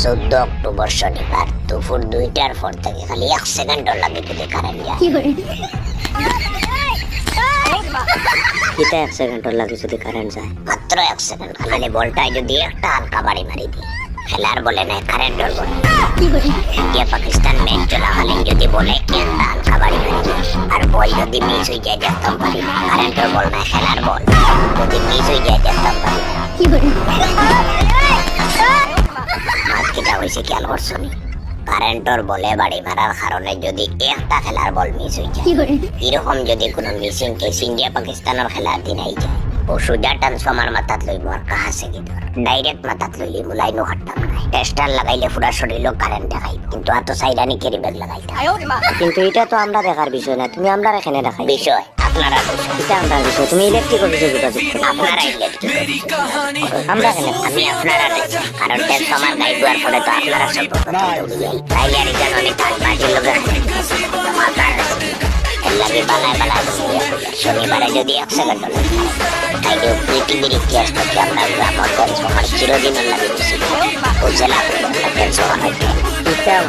14 October শনিবার দুপুর 2টার পর থেকে খালি 1 সেকেন্ডও লাগে যদি কারেন্ট যায়। কিতা 1 সেকেন্ড লাগে যদি কারেন্ট যায়? মাত্র 1 সেকেন্ড। খালি বলটাই যদি একটা হালকা বাড়ি মারি দিই, খেলার বলে নাই কারেন্টের বলে। ইন্ডিয়া পাকিস্তান ম্যাচ চলাকালীন যদি বলে একটা হালকা বাড়ি মারি দিই, আর বল যদি মিস হয়ে যায় দেখতাম পারি না। কারেন্টের বল না, খেলার বল যদি মিস হয়ে যায় দেখতাম পারি না। মাছ কিটা হয়েছে খেয়াল করছো নি? কারেন্টের বলে বাড়ি মারার কারণে যদি একটা খেলার বল মিস হয়ে যায়, এরকম যদি কোনো মিসিং কেস ইন্ডিয়া পাকিস্তানের খেলার দিন আই যায়, ও সোজা ট্রান্সফর্মার মাথাত লইব আর কাহাসে কি ধর ডাইরেক্ট মাথাত লইলি মুলাইনো খাটতাম না। টেস্টার লাগাইলে পুরা শরীরও কারেন্ট দেখাই, কিন্তু এত সাইরানি কেরি ব্যাগ লাগাইতা। কিন্তু এটা তো আমরা দেখার বিষয় না, তুমি আমরা এখানে দেখাই বিষয় আপনারা এটা আমরা বিষয়। তুমি ইলেকট্রিক অফিসে যোগাযোগ করো, আপনারা ইলেকট্রিক আমরা এখানে আমি আপনারা দেখছি, কারণ ট্রান্সফর্মার গাই দেওয়ার পরে তো আপনারা সব তাইলে আর জানো আমি তার বাজির লোক লাগে বালায় বালায় শনিবারে যদি 1 সেকেন্ড তাইলে পৃথিবীর ইতিহাস থেকে আমরা গ্রাম ট্রান্সফর্মার চিরদিনের লাগে বুঝলাম ট্রান্সফর্মার